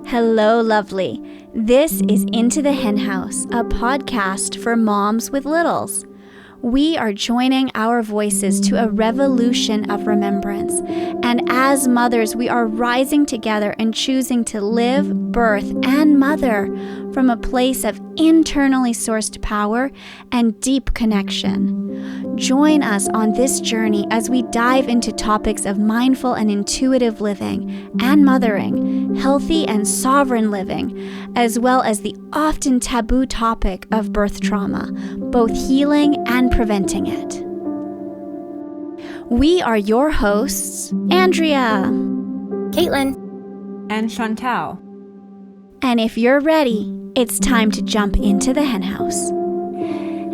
Hello, lovely. This is Into the Hen House, a podcast for moms with littles. We are joining our voices to a revolution of remembrance. And as mothers, we are rising together and choosing to live, birth, and mother from a place of internally sourced power and deep connection. Join us on this journey as we dive into topics of mindful and intuitive living and mothering, healthy and sovereign living, as well as the often taboo topic of birth trauma, both healing and preventing it. We are your hosts, Andrea, Caitlin, and Chantal. And if you're ready, it's time to jump into the hen house.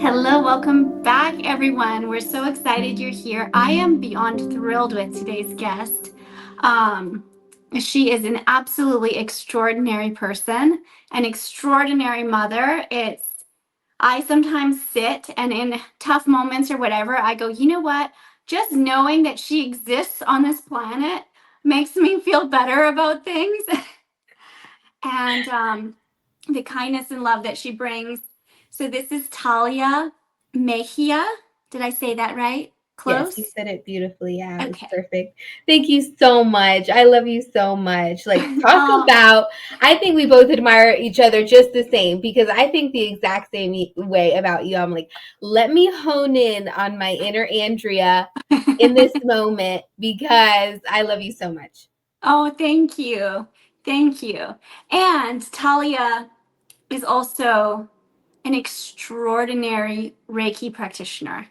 Hello, welcome back, everyone. We're so excited you're here. I am beyond thrilled with today's guest. She is an absolutely extraordinary person, an extraordinary mother. I sometimes sit and in tough moments or whatever, I go, you know what? Just knowing that she exists on this planet makes me feel better about things. And the kindness and love that she brings. So this is Talia Mejia. Did I say that right? Close? Yes, you said it beautifully. Yeah, Okay. It's perfect. Thank you so much. I love you so much. Talk about, I think we both admire each other just the same, because I think the exact same way about you. I'm like, let me hone in on my inner Andrea in this moment, because I love you so much. Oh, thank you. Thank you. And Talia is also an extraordinary Reiki practitioner.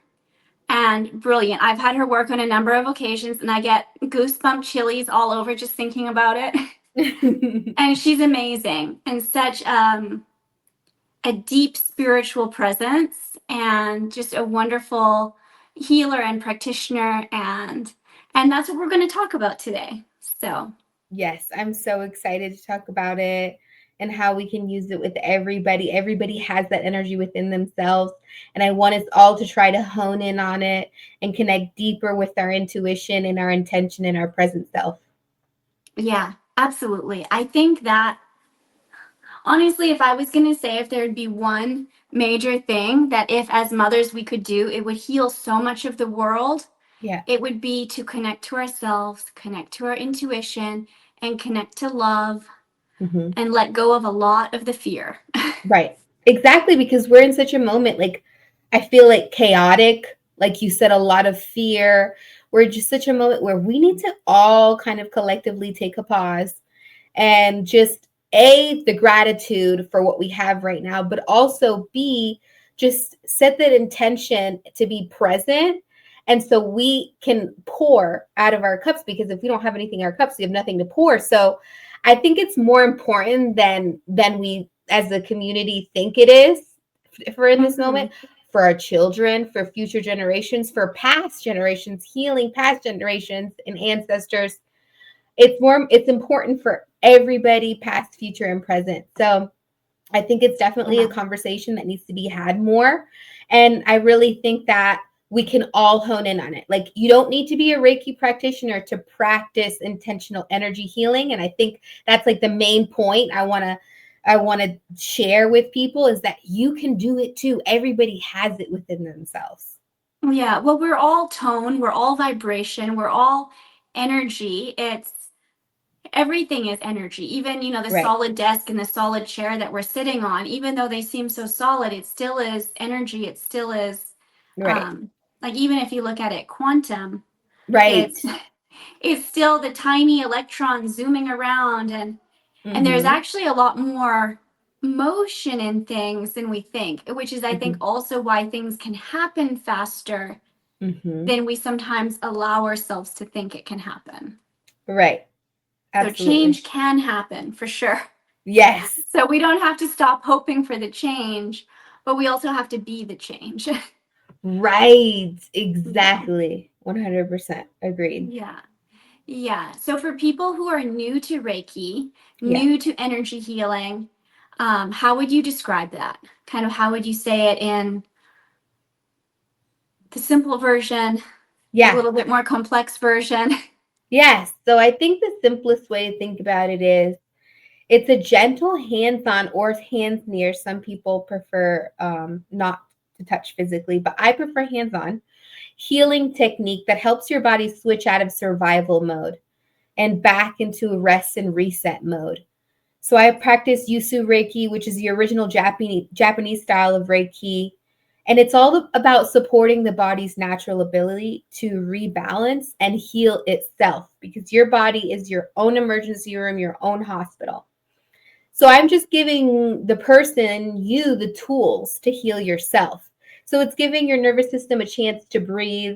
And brilliant. I've had her work on a number of occasions, and I get goosebump chillies all over just thinking about it. And she's amazing and such a deep spiritual presence and just a wonderful healer and practitioner. And that's what we're going to talk about today. So yes, I'm so excited to talk about it and how we can use it with everybody. Everybody has that energy within themselves. And I want us all to try to hone in on it and connect deeper with our intuition and our intention and our present self. Yeah, absolutely. I think that honestly, if I was going to say if there'd be one major thing that if as mothers we could do, it would heal so much of the world. Yeah. It would be to connect to ourselves, connect to our intuition, and connect to love. Mm-hmm. And let go of a lot of the fear. Right. Exactly. Because we're in such a moment, I feel like chaotic, like you said, a lot of fear. We're just such a moment where we need to all kind of collectively take a pause and just the gratitude for what we have right now, but also just set that intention to be present. And so we can pour out of our cups, because if we don't have anything in our cups, we have nothing to pour. So I think it's more important than we as a community think it is for in this moment, for our children, for future generations, for past generations, healing past generations and ancestors. It's important for everybody, past, future, and present. So I think it's definitely a conversation that needs to be had more. And I really think that we can all hone in on it. You don't need to be a Reiki practitioner to practice intentional energy healing. And I think that's the main point I want to share with people, is that you can do it too. Everybody has it within themselves. Yeah. Well, we're all tone, we're all vibration, we're all energy. Everything is energy. Even, the Right. solid desk and the solid chair that we're sitting on, even though they seem so solid, it still is energy. It still is, right. Even if you look at it quantum, right. It's still the tiny electrons zooming around, and there's actually a lot more motion in things than we think, which is, I think, also why things can happen faster than we sometimes allow ourselves to think it can happen. Right. Absolutely. So change can happen for sure. Yes. So we don't have to stop hoping for the change, but we also have to be the change. Right. Exactly. 100% agreed. Yeah. Yeah. So for people who are new to Reiki, new to energy healing, how would you describe that? Kind of how would you say it in the simple version, a little bit more complex version? Yes. So I think the simplest way to think about it is It's a gentle hands-on or hands near. Some people prefer not to touch physically, but I prefer hands-on healing technique that helps your body switch out of survival mode and back into rest and reset mode. So I practice Yusu Reiki, which is the original Japanese style of Reiki. And it's all about supporting the body's natural ability to rebalance and heal itself, because your body is your own emergency room, your own hospital. So I'm just giving the person, you, the tools to heal yourself. So it's giving your nervous system a chance to breathe.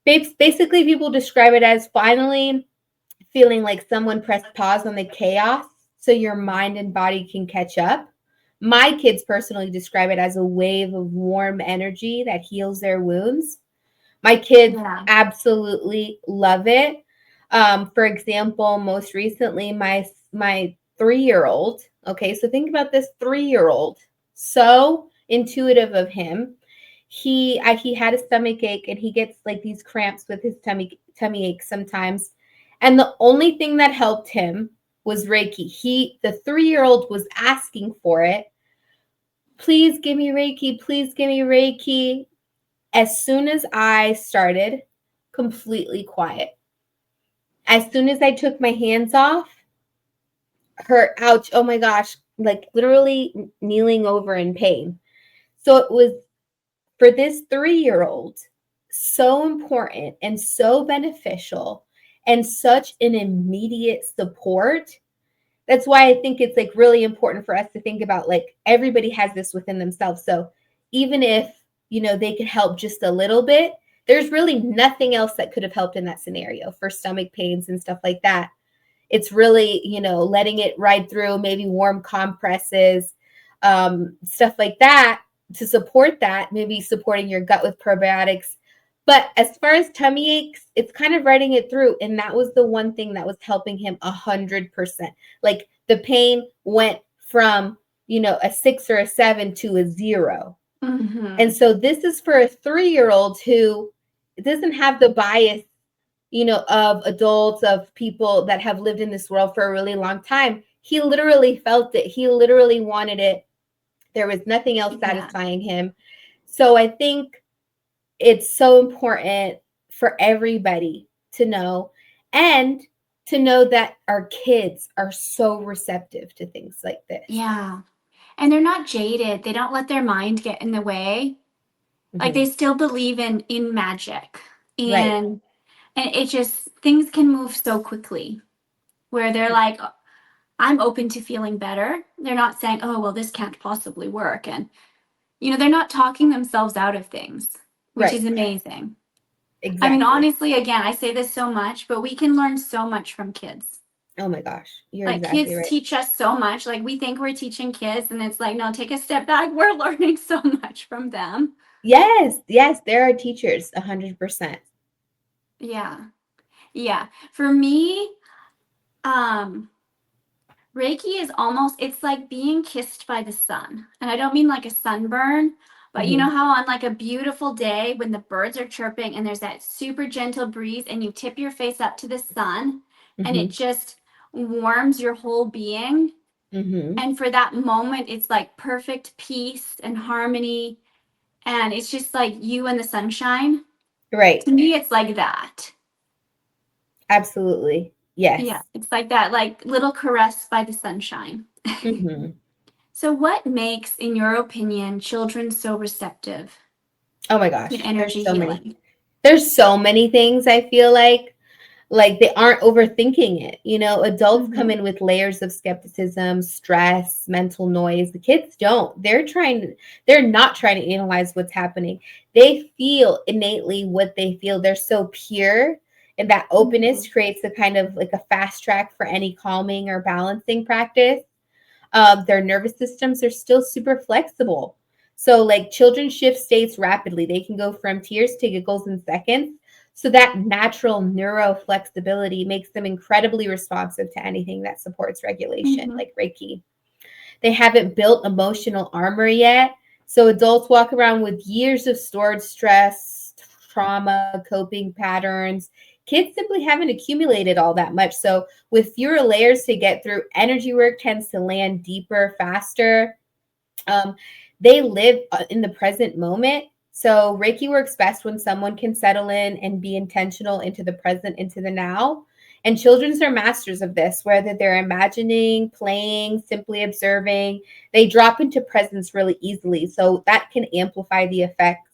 Basically, people describe it as finally feeling like someone pressed pause on the chaos so your mind and body can catch up. My kids personally describe it as a wave of warm energy that heals their wounds. My kids absolutely love it. For example, most recently, my 3-year-old, okay, so think about this 3-year-old, so intuitive of him. He had a stomach ache, and he gets like these cramps with his tummy ache sometimes. And the only thing that helped him was Reiki. The 3-year-old was asking for it. Please give me Reiki. Please give me Reiki. As soon as I started, completely quiet. As soon as I took my hands off, her, ouch, oh my gosh, like literally kneeling over in pain. So it was, for this 3-year-old, so important and so beneficial and such an immediate support. That's why I think it's like really important for us to think about, like, everybody has this within themselves. So even if, they could help just a little bit, there's really nothing else that could have helped in that scenario for stomach pains and stuff like that. It's really, letting it ride through, maybe warm compresses, stuff like that to support that, maybe supporting your gut with probiotics. But as far as tummy aches, it's kind of riding it through. And that was the one thing that was helping him 100%. Like the pain went from, a 6 or a 7 to a 0. Mm-hmm. And so this is for a 3-year-old who doesn't have the bias, of adults, of people that have lived in this world for a really long time. He literally felt it. He literally wanted it. There was nothing else satisfying him. So I think it's so important for everybody to know, and to know that our kids are so receptive to things like this. Yeah. And they're not jaded. They don't let their mind get in the way. Like they still believe in magic. And it just, things can move so quickly where they're like, I'm open to feeling better. They're not saying, oh, well, this can't possibly work. And, they're not talking themselves out of things, which is amazing. Exactly. I mean, honestly, again, I say this so much, but we can learn so much from kids. Oh my gosh. You're like exactly kids right. teach us so much. Like we think we're teaching kids, and it's like, no, take a step back. We're learning so much from them. Yes. There are teachers, 100%. Yeah. For me, Reiki is almost, it's like being kissed by the sun. And I don't mean like a sunburn, but you know how on like a beautiful day when the birds are chirping and there's that super gentle breeze and you tip your face up to the sun and it just warms your whole being. And for that moment, it's like perfect peace and harmony. And it's just like you and the sunshine. Right. To me, it's like that. Absolutely. Yes. Yeah, it's like that, like little caress by the sunshine. So what makes, in your opinion, children so receptive? Oh my gosh. To energy healing? There's so many things, I feel like they aren't overthinking it. Adults come in with layers of skepticism, stress, mental noise. The kids don't. They're not trying to analyze what's happening. They feel innately what they feel. They're so pure. And that openness creates a kind of like a fast track for any calming or balancing practice. Their nervous systems are still super flexible. So like children shift states rapidly. They can go from tears to giggles in seconds. So that natural neuroflexibility makes them incredibly responsive to anything that supports regulation, like Reiki. They haven't built emotional armor yet. So adults walk around with years of stored stress, trauma, coping patterns. kids simply haven't accumulated all that much. So with fewer layers to get through, energy work tends to land deeper, faster. They live in the present moment. So Reiki works best when someone can settle in and be intentional into the present, into the now. And children are masters of this, whether they're imagining, playing, simply observing, they drop into presence really easily. So that can amplify the effects.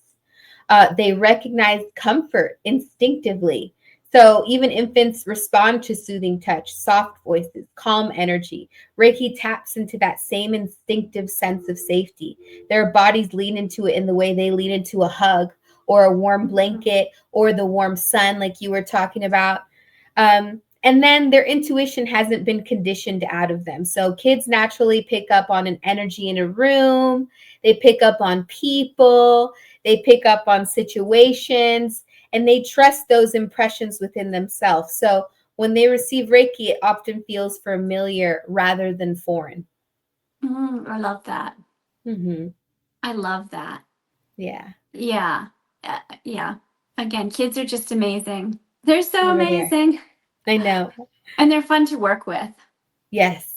They recognize comfort instinctively. So even infants respond to soothing touch, soft voices, calm energy. Reiki taps into that same instinctive sense of safety. Their bodies lean into it in the way they lean into a hug or a warm blanket or the warm sun, like you were talking about. And then their intuition hasn't been conditioned out of them. So kids naturally pick up on an energy in a room. They pick up on people. They pick up on situations, and they trust those impressions within themselves. So when they receive Reiki, it often feels familiar rather than foreign. I love that. Mm-hmm. I love that. Yeah. Yeah. Yeah. Again, kids are just amazing. They're so Over there. amazing. I know. And they're fun to work with. Yes,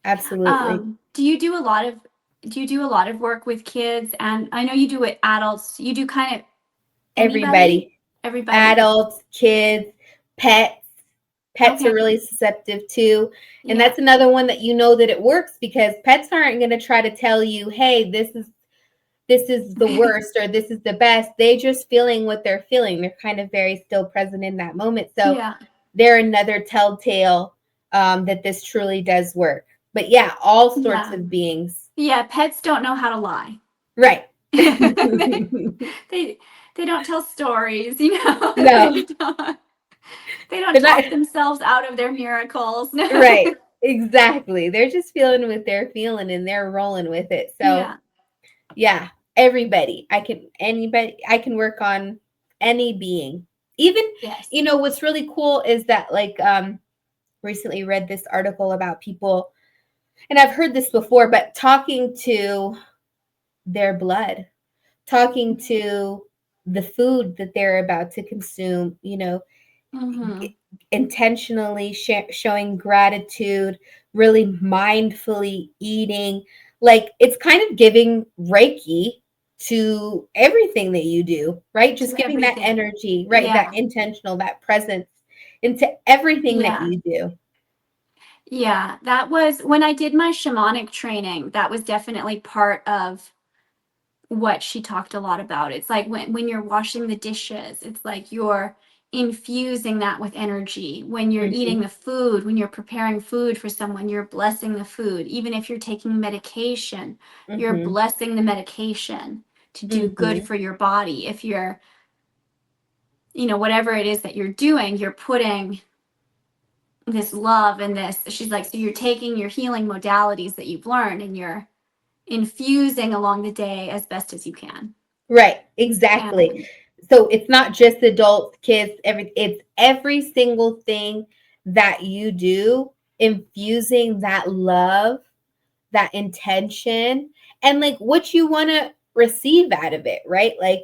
absolutely. Do you do a lot of work with kids? And I know you do it adults. You do kind of Everybody. Everybody. Adults, kids, pets. Pets Okay. are really receptive too. And Yeah. that's another one that you know that it works, because pets aren't going to try to tell you, hey, this is the worst or this is the best. They're just feeling what they're feeling. They're kind of very still present in that moment. So Yeah. they're another telltale that this truly does work. But yeah, all sorts Yeah. of beings. Yeah, pets don't know how to lie. Right. they don't tell stories, you know. No. They don't They're talk not themselves out of their miracles. No. right. Exactly. They're just feeling what they're feeling and they're rolling with it. So yeah, everybody. I can work on any being. Even, Yes. what's really cool is that, like, recently read this article about people, and I've heard this before, but talking to their blood, talking to the food that they're about to consume, intentionally showing gratitude, really mindfully eating. Like, it's kind of giving Reiki to everything that you do, right? Just To giving that everything. energy, right? Yeah. That intentional, that presence into everything that Yeah. you do. Yeah, that was when I did my shamanic training. That was definitely part of what she talked a lot about. It's like when you're washing the dishes, it's like you're infusing that with energy. When you're eating the food, when you're preparing food for someone, you're blessing the food. Even if you're taking medication, you're blessing the medication to do good for your body. If you're, whatever it is that you're doing, you're putting this love and this. She's like, so you're taking your healing modalities that you've learned and you're infusing along the day as best as you can. Right, exactly. So it's not just adults, kids, it's every single thing that you do, infusing that love, that intention, and like what you want to receive out of it, right? Like,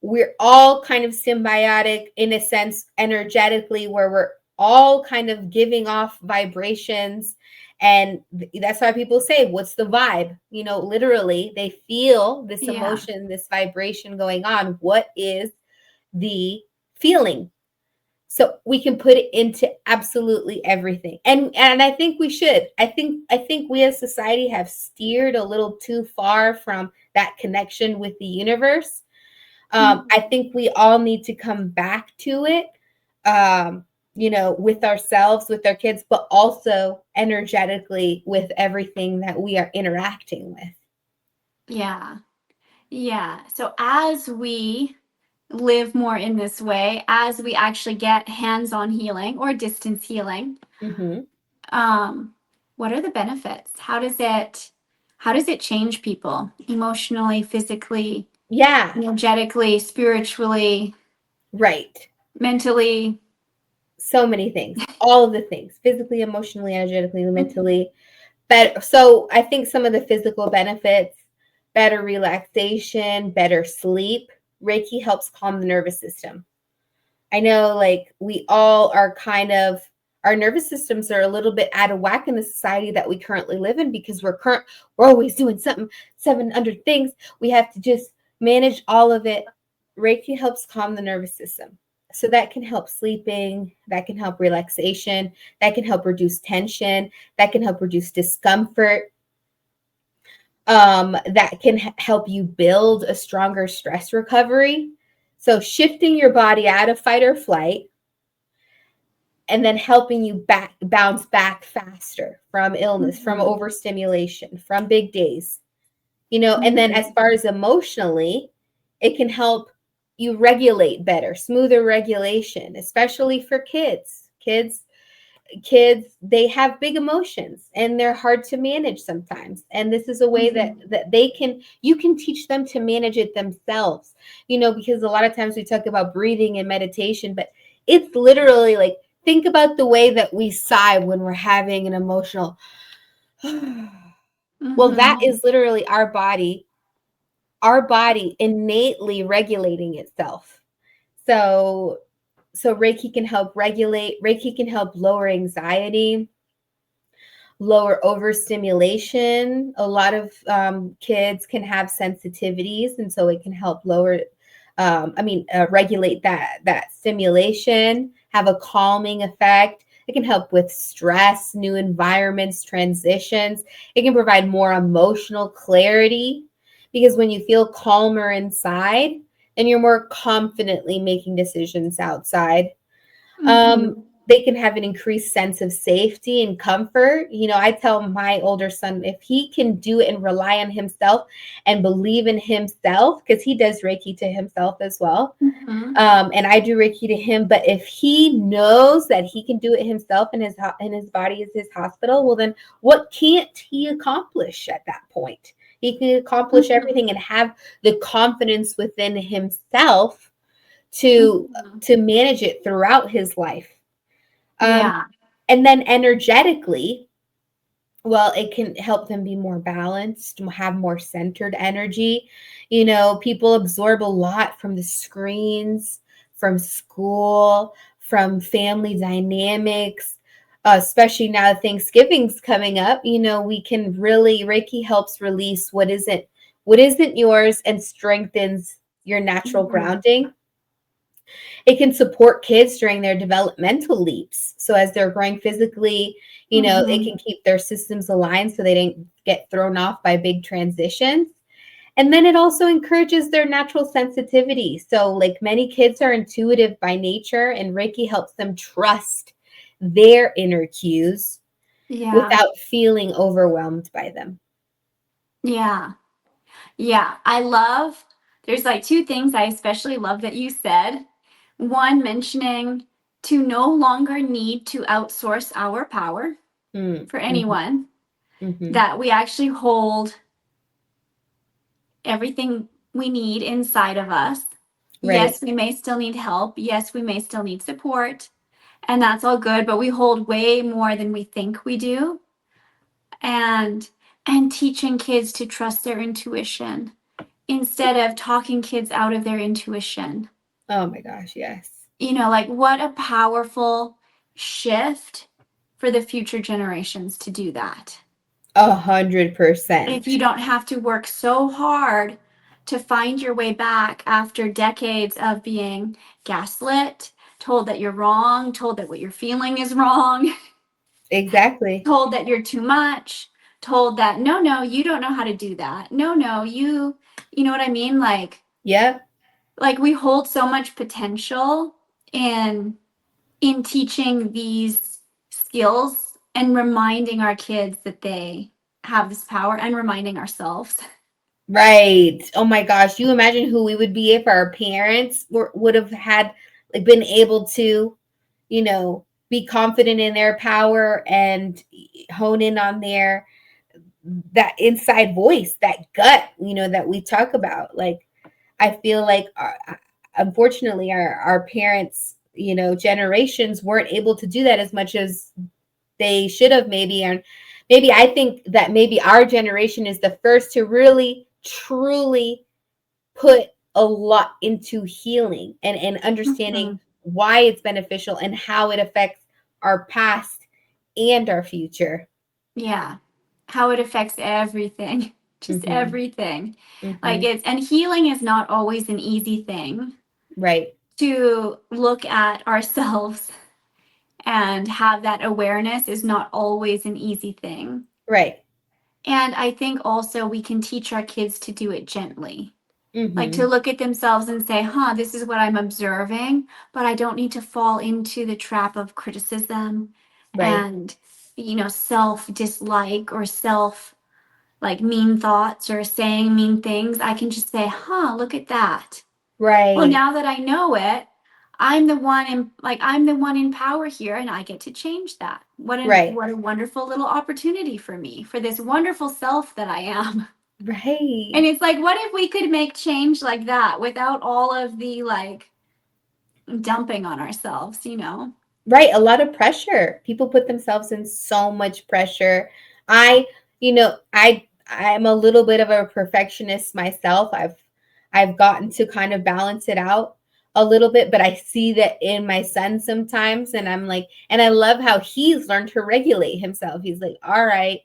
we're all kind of symbiotic in a sense, energetically, where we're all kind of giving off vibrations. And that's why people say, what's the vibe? Literally, they feel this emotion, this vibration going on. What is the feeling? So we can put it into absolutely everything. And I think we should. I think we as society have steered a little too far from that connection with the universe. I think we all need to come back to it, with ourselves, with our kids, but also energetically with everything that we are interacting with. Yeah. Yeah. So as we live more in this way, as we actually get hands-on healing or distance healing, what are the benefits? How does it change people emotionally, physically, energetically, spiritually, right, mentally? so many things, all of the things, physically, emotionally, energetically, mentally. But so I think some of the physical benefits: better relaxation, better sleep. Reiki helps calm the nervous system. I know like we all are kind of, our nervous systems are a little bit out of whack in the society that we currently live in, because we're always doing something, 700 things. We have to just manage all of it. Reiki helps calm the nervous system. So that can help sleeping, that can help relaxation, that can help reduce tension, that can help reduce discomfort. That can help you build a stronger stress recovery. So shifting your body out of fight or flight, and then helping you bounce back faster from illness, from overstimulation, from big days, and then as far as emotionally, it can help you regulate better, smoother regulation, especially for kids. Kids, they have big emotions and they're hard to manage sometimes. And this is a way that you can teach them to manage it themselves, because a lot of times we talk about breathing and meditation, but it's literally like, think about the way that we sigh when we're having an emotional. Well, that is literally our body innately regulating itself. So Reiki can help regulate. Reiki can help lower anxiety, lower overstimulation. A lot of kids can have sensitivities, and so it can help regulate that stimulation, have a calming effect. It can help with stress, new environments, transitions. It can provide more emotional clarity, because when you feel calmer inside, then you're more confidently making decisions outside. They can have an increased sense of safety and comfort. I tell my older son, if he can do it and rely on himself and believe in himself, because he does Reiki to himself as well. And I do Reiki to him. But if he knows that he can do it himself and his body is his hospital, well, then what can't he accomplish at that point? He can accomplish everything and have the confidence within himself to manage it throughout his life. And then energetically, well, it can help them be more balanced, have more centered energy. People absorb a lot from the screens, from school, from family dynamics, especially now Thanksgiving's coming up. We can really, Reiki helps release what isn't yours and strengthens your natural grounding. It can support kids during their developmental leaps. So as they're growing physically, it can keep their systems aligned so they don't get thrown off by big transitions. And then it also encourages their natural sensitivity. So like many kids are intuitive by nature, and Reiki helps them trust their inner cues without feeling overwhelmed by them. Yeah. There's like two things I especially love that you said. One, mentioning to no longer need to outsource our power for anyone, that we actually hold everything we need inside of us. Right. Yes, we may still need help. Yes, we may still need support, and that's all good, but we hold way more than we think we do. And teaching kids to trust their intuition instead of talking kids out of their intuition. Oh my gosh, yes. Like what a powerful shift for the future generations to do that. 100%. If you don't have to work so hard to find your way back after decades of being gaslit, told that you're wrong, told that what you're feeling is wrong. Exactly. Told that you're too much, told that, no, you don't know how to do that. No, you know what I mean? Like, yeah. Like we hold so much potential in teaching these skills and reminding our kids that they have this power, and reminding ourselves. Right. Oh my gosh. You imagine who we would be if our parents would have had been able to, be confident in their power and hone in on that inside voice, that gut, that we talk about. Like, I feel like unfortunately our parents, generations weren't able to do that as much as they should have, maybe. And maybe I think that maybe our generation is the first to really truly put a lot into healing and understanding why it's beneficial and how it affects our past and our future. Yeah. How it affects everything. Just Mhm. everything. Like Mhm. and healing is not always an easy thing Right. to look at ourselves, and have that awareness is not always an easy thing. Right. And I think also we can teach our kids to do it gently. Like to Mhm. look at themselves and say, huh, this is what I'm observing, but I don't need to fall into the trap of criticism Right. and, self dislike or self like mean thoughts or saying mean things. I can just say, huh, look at that. Well, Right. now that I know it, I'm the one in power here and I get to change that. Right. What a wonderful little opportunity for me, for this wonderful self that I am. And Right. it's like, what if we could make change like that without all of the like dumping on ourselves, Right. A lot of pressure. People put themselves in so much pressure. I, I'm a little bit of a perfectionist myself. I've gotten to kind of balance it out a little bit, but I see that in my son sometimes, and I'm like, and I love how he's learned to regulate himself. He's like, all right,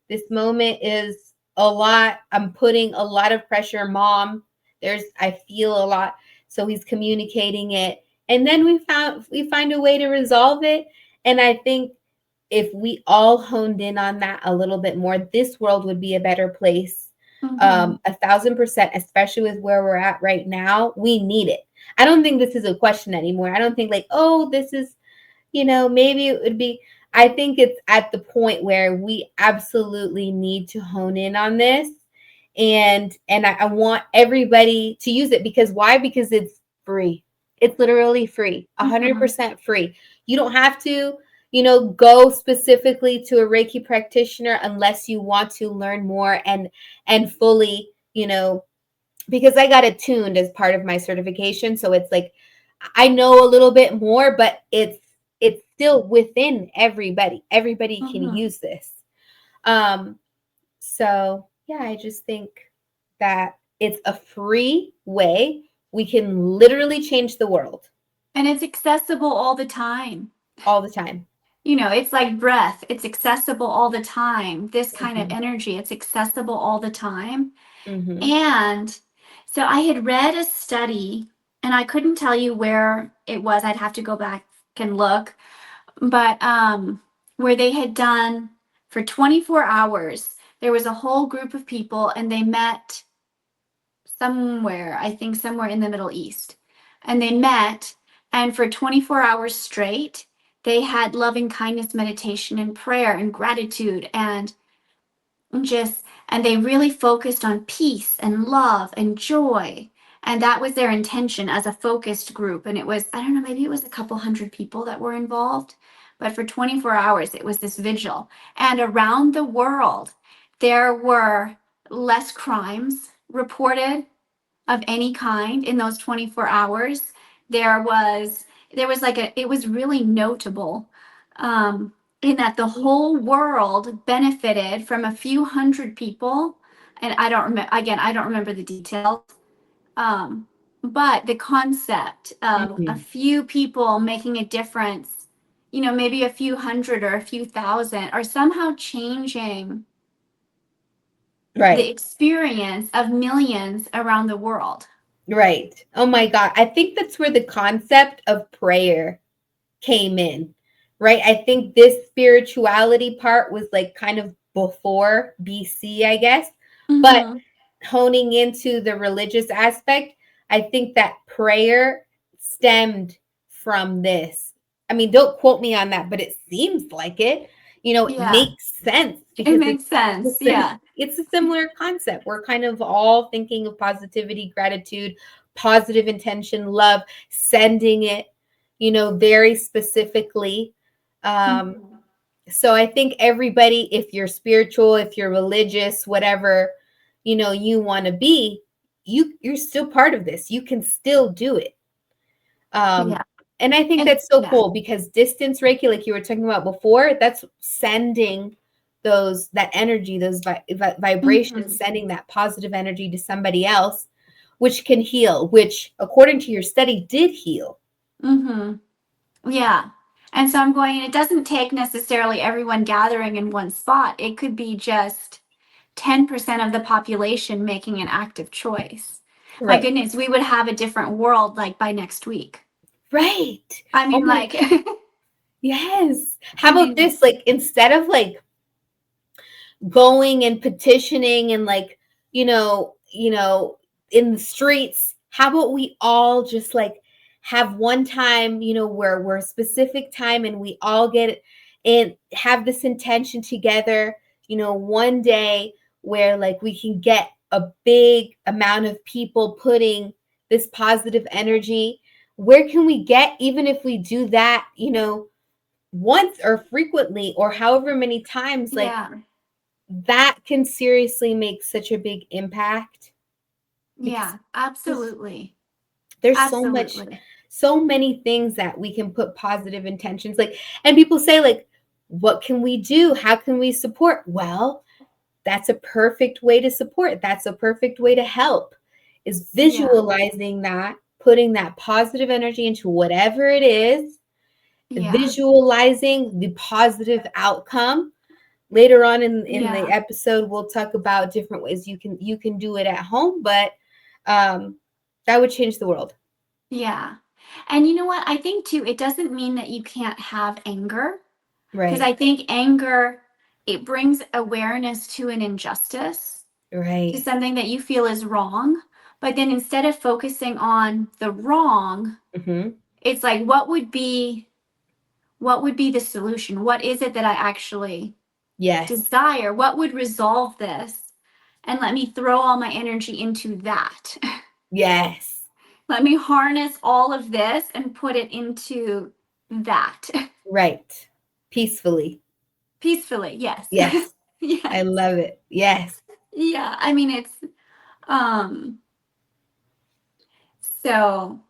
this moment is a lot. I'm putting a lot of pressure, mom. I feel a lot. So he's communicating it. And then we find a way to resolve it. And I think if we all honed in on that a little bit more, this world would be a better place. Mm-hmm. 1,000%, especially with where we're at right now. We need it. I don't think this is a question anymore. I don't think like, oh, this is, maybe it would be. I think it's at the point where we absolutely need to hone in on this. And I want everybody to use it, because why? Because it's free. It's literally free, Mm-hmm. 100% free. You don't have to, go specifically to a Reiki practitioner unless you want to learn more and fully, because I got attuned as part of my certification. So it's like I know a little bit more, but it's still within everybody. Everybody can Mm-hmm. use this. So yeah, I just think that it's a free way we can literally change the world And it's accessible all the time. all the time. It's like breath. It's accessible all the time. This kind of Mhm. energy, it's accessible all the time. Mhm. And so I had read a study, and I couldn't tell you where it was. I'd have to go back and look. But where they had done for 24 hours, there was a whole group of people, and they met somewhere, I think somewhere in the Middle East. And they met, and for 24 hours straight, they had loving kindness meditation and prayer and gratitude and they really focused on peace and love and joy. And that was their intention as a focused group. And it was, I don't know, maybe it was a couple hundred people that were involved. But for 24 hours, it was this vigil. And around the world, there were less crimes reported of any kind in those 24 hours. There was it was really notable, um, in that the whole world benefited from a few hundred people. And I don't remember the details. um, but the concept of a Mhm. few people making a difference, maybe a few hundred or a few thousand, are somehow changing the Right. experience of millions around the world. Right. Oh my God. I think that's where the concept of prayer came in, right? I think this spirituality part was like kind of before BC, I guess. But Mm-hmm. honing into the religious aspect, I think that prayer stemmed from this. I mean, don't quote me on that, but it seems like it. It Yeah, makes sense it because makes sense. Yeah. it's a similar concept. We're kind of all thinking of positivity, gratitude, positive intention, love, sending it, very specifically. Um, Mhm. so I think everybody, if you're spiritual, if you're religious, whatever, you want to be, you're still part of this. You can still do it. Um, Yeah. and I think And that's so yeah. cool, because distance Reiki, like you were talking about before, that's sending that energy, those vibrations, Mhm. sending that positive energy to somebody else, which can heal, which according to your study did heal. Yeah. And so I'm going, it doesn't take necessarily everyone gathering in one spot. It could be just 10% of the population making an active choice. My Right. goodness, we would have a different world like by next week. Right. I Oh mean, my, like, yes. How I about mean, this? Like, instead of like going and petitioning and like, in the streets, how about we all just like have one time, where we're a specific time and we all get it and have this intention together, one day where like we can get a big amount of people putting this positive energy. Where can we get, even if we do that, once or frequently or however many times, like yeah. that can seriously make such a big impact, because Yeah, absolutely. there's Absolutely. so many things that we can put positive intentions, like, and people say like, what can we do? How can we support? Well, that's a perfect way to support. That's a perfect way to help, is Yeah. visualizing that, putting that positive energy into whatever it is, Yeah. visualizing the positive outcome. Later on in the Yeah. episode, we'll talk about different ways you can do it at home, but that would change the world. Yeah. And you know what? I think too, it doesn't mean that you can't have anger, because Right. I think anger, it brings awareness to an injustice, to Right. something that you feel is wrong. But then instead of focusing on the wrong, Mm-hmm. it's like, what would be the solution? What is it that I actually Yes. desire? What would resolve this? And let me throw all my energy into that. Yes. Let me harness all of this and put it into that. Right. Peacefully. Peacefully, yes. Yes. I Yes. love it. Yes. Yeah, I mean, it's um so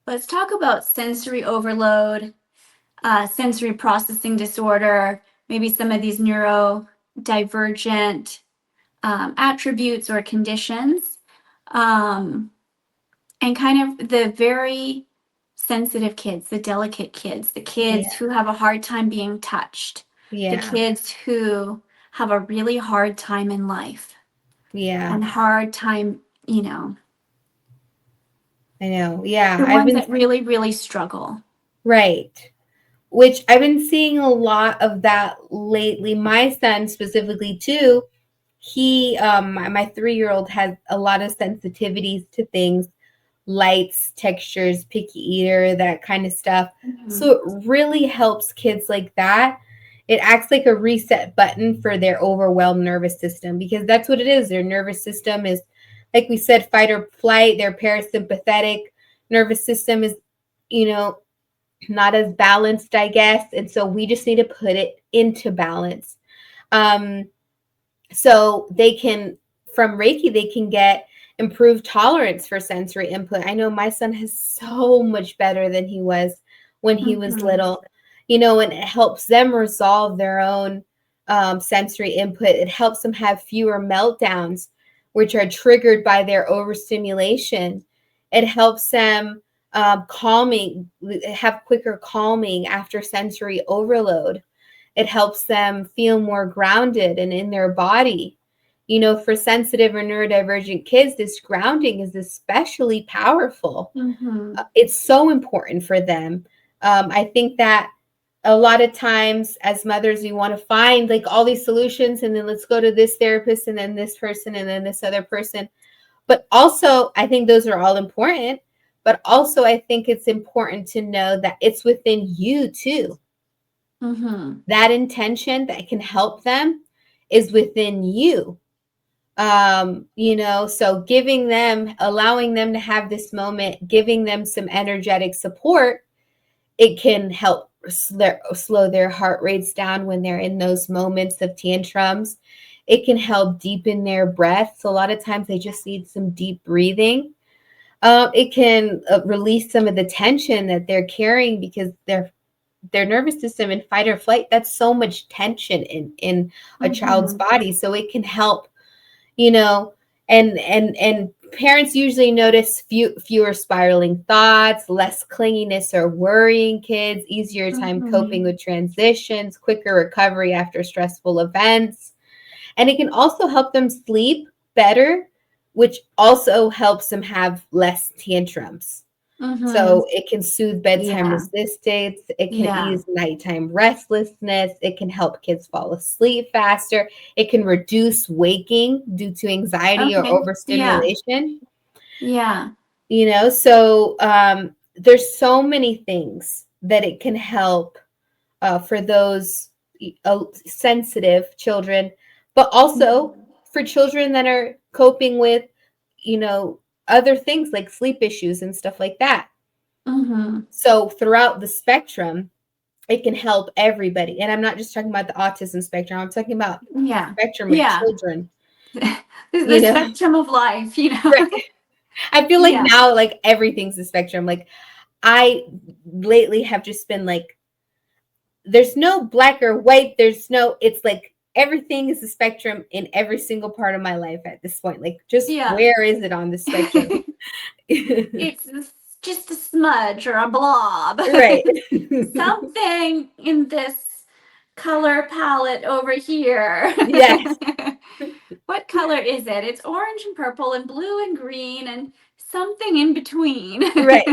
let's talk about sensory overload, sensory processing disorder, maybe some of these neurodivergent attributes or conditions, um, and kind of the very sensitive kids, the delicate kids, the Yeah. kids who have a hard time being touched, the Yeah. kids who have a really hard time in life Yeah. and hard time, you know, I know. Yeah. the I've ones been that really, really struggle. right. Which I've been seeing a lot of that lately. My son specifically too. He my 3-year-old has a lot of sensitivities to things, lights, textures, picky eater, that kind of stuff. Mhm. So it really helps kids like that. It acts like a reset button for their overwhelmed nervous system, because that's what it is. Their nervous system is, like we said, fight or flight. Their parasympathetic nervous system is, you know, not as balanced, I guess. And so we just need to put it into balance. Um, so they can, from Reiki, they can get improved tolerance for sensory input. I know my son is so much better than he was when he was Mhm. little, and it helps them resolve their own sensory input. It helps them have fewer meltdowns, which are triggered by their overstimulation. It helps them have quicker calming after sensory overload. It helps them feel more grounded and in their body. For sensitive or neurodivergent kids, this grounding is especially powerful. Mhm. It's so important for them. I think that a lot of times as mothers, we want to find like all these solutions, and then let's go to this therapist and then this person and then this other person. But also, I think those are all important. But also, I think it's important to know that it's within you too. Mhm. That intention that can help them is within you. So allowing them to have this moment, giving them some energetic support, it can help slow their heart rates down when they're in those moments of tantrums. It can help deepen their breaths. A lot of times they just need some deep breathing. It can release some of the tension that they're carrying, because their nervous system in fight or flight, that's so much tension in a child's Mhm. body. So it can help, you know and Parents usually notice fewer spiraling thoughts, less clinginess or worrying kids, easier time coping with transitions, quicker recovery after stressful events. And it can also help them sleep better, which also helps them have less tantrums. So it can soothe bedtime resistance. It can ease nighttime restlessness. It can help kids fall asleep faster. It can reduce waking due to anxiety or overstimulation. Yeah. So there's so many things that it can help for those sensitive children, but also for children that are coping with, other things like sleep issues and stuff like that. So throughout the spectrum, it can help everybody. And I'm not just talking about the autism spectrum. I'm talking about the spectrum of children. The spectrum of life, Right. I feel like now, like everything's a spectrum. Like I lately have just been like, there's no black or white. It's like everything is a spectrum in every single part of my life at this point. Like just where is it on the spectrum? It's just a smudge or a blob. Right. Something in this color palette over here. Yes. What color is it? It's orange and purple and blue and green and something in between. Right.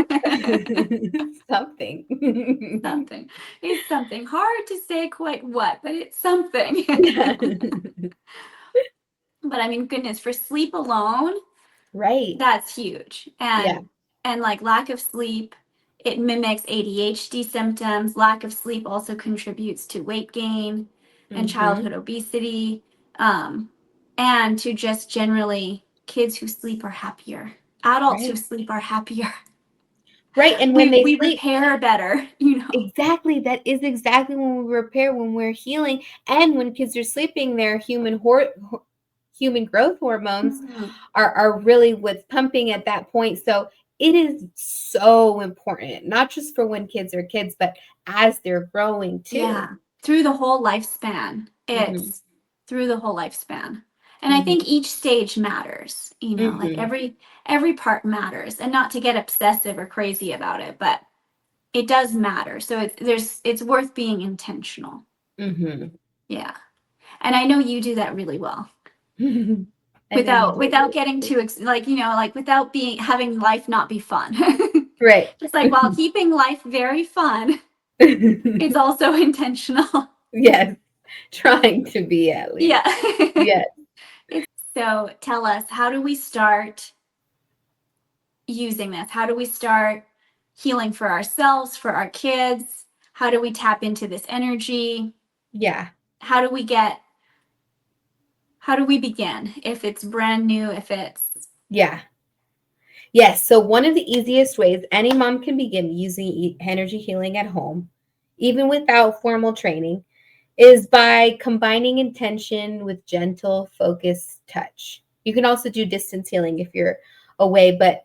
Something. Something. It's something. Hard to say quite what, but it's something. But I mean, goodness, for sleep alone, right. That's huge. And like lack of sleep, it mimics ADHD symptoms. Lack of sleep also contributes to weight gain and childhood obesity. And to just generally kids who sleep are happier. Adults who sleep are happier. Right. And when we sleep, repair better, Exactly. That is exactly when we repair, when we're healing. And when kids are sleeping, their human growth hormones are really what's pumping at that point. So it is so important, not just for when kids are kids, but as they're growing too. Yeah. Through the whole lifespan. It's through the whole lifespan. And I think each stage matters, like every part matters, and not to get obsessive or crazy about it, but it does matter. So it's worth being intentional. Yeah. And I know you do that really well. Without getting too without having life not be fun. Right. Just like while keeping life very fun, it's also intentional. Yes. Trying to be at least. Yeah. Yes. So tell us, how do we start using this? How do we start healing for ourselves, for our kids? How do we tap into this energy? Yeah. How do we begin? If it's brand new, Yeah. Yes. So one of the easiest ways any mom can begin using energy healing at home, even without formal training, is by combining intention with gentle, focused touch. You can also do distance healing if you're away, but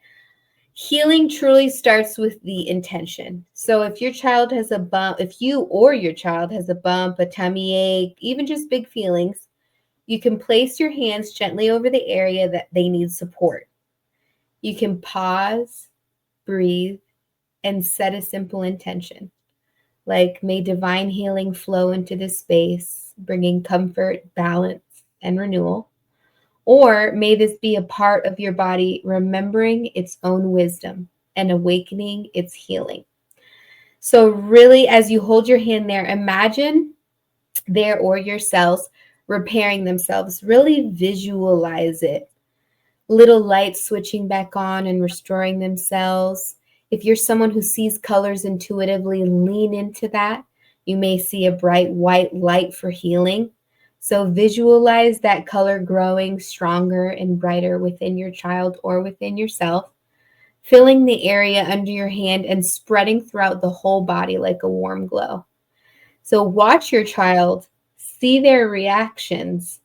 healing truly starts with the intention. So if your child has a bump, if you or your child has a bump, a tummy ache, even just big feelings, you can place your hands gently over the area that they need support. You can pause, breathe, and set a simple intention. Like, may divine healing flow into this space, bringing comfort, balance, and renewal. Or may this be a part of your body remembering its own wisdom and awakening its healing. So really, as you hold your hand there, imagine there or your cells repairing themselves. Really visualize it. Little lights switching back on and restoring themselves. If you're someone who sees colors intuitively, lean into that. You may see a bright white light for healing. So visualize that color growing stronger and brighter within your child or within yourself, filling the area under your hand and spreading throughout the whole body like a warm glow. So watch your child, see their reactions,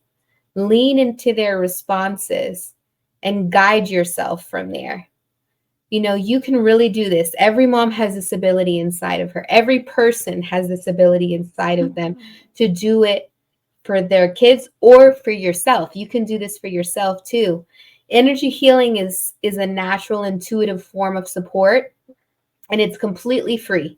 lean into their responses, and guide yourself from there. You can really do this. Every mom has this ability inside of her. Every person has this ability inside of them to do it for their kids or for yourself. You can do this for yourself too. Energy healing is a natural, intuitive form of support, and it's completely free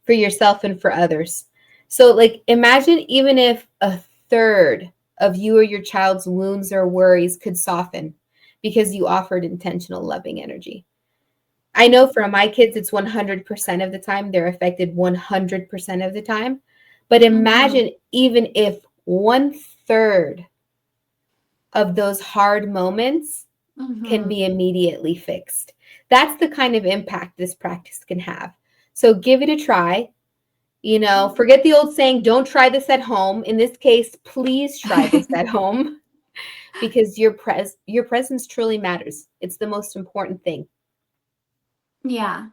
for yourself and for others. So like imagine even if a third of you or your child's wounds or worries could soften because you offered intentional loving energy. I know for my kids, it's 100% of the time they're affected 100% of the time. But imagine even if 1/3 of those hard moments can be immediately fixed. That's the kind of impact this practice can have. So give it a try. Forget the old saying, don't try this at home. In this case, please try this at home because your presence truly matters. It's the most important thing. Yeah.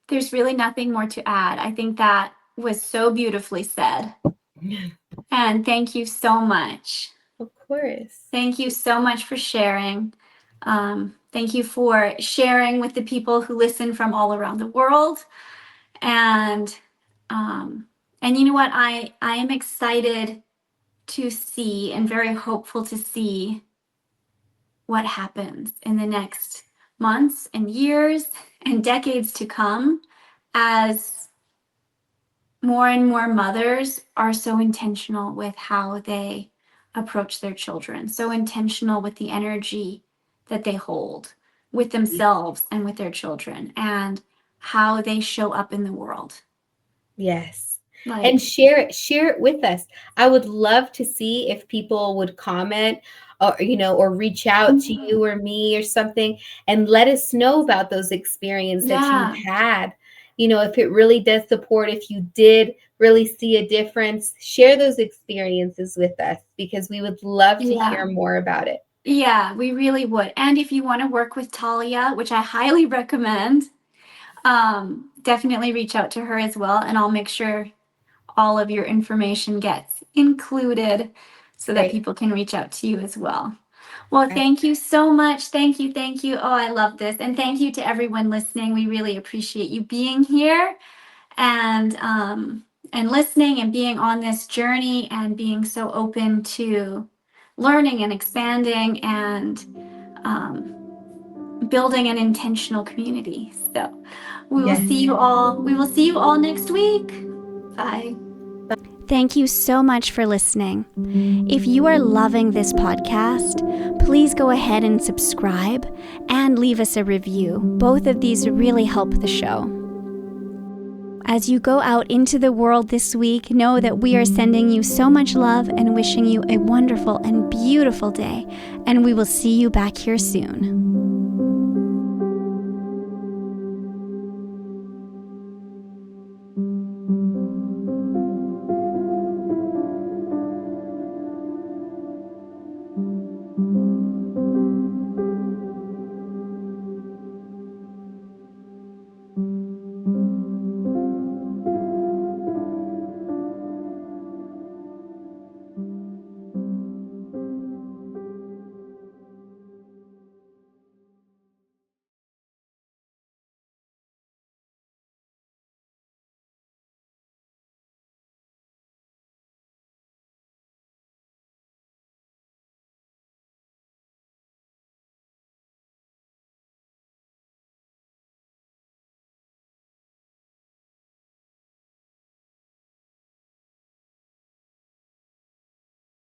There's really nothing more to add. I think that was so beautifully said. And thank you so much. Of course. Thank you so much for sharing. Thank you for sharing with the people who listen from all around the world. And you know what? I am excited to see and very hopeful to see what happens in the next months and years and decades to come as more and more mothers are so intentional with how they approach their children, so intentional with the energy that they hold with themselves and with their children and how they show up in the world. Yes. And share it with us. I would love to see if people would comment or reach out to you or me or something and let us know about those experiences that you've had. If it really does support, if you did really see a difference, share those experiences with us because we would love to hear more about it. Yeah, we really would. And if you want to work with Talia, which I highly recommend, definitely reach out to her as well. And I'll make sure all of your information gets included so that people can reach out to you as well. Well, thank you so much. Thank you. Thank you. Oh, I love this. And thank you to everyone listening. We really appreciate you being here and listening and being on this journey and being so open to learning and expanding and building an intentional community. So we will see you all next week. Bye. Thank you so much for listening. If you are loving this podcast, please go ahead and subscribe and leave us a review. Both of these really help the show. As you go out into the world this week, know that we are sending you so much love and wishing you a wonderful and beautiful day, and we will see you back here soon.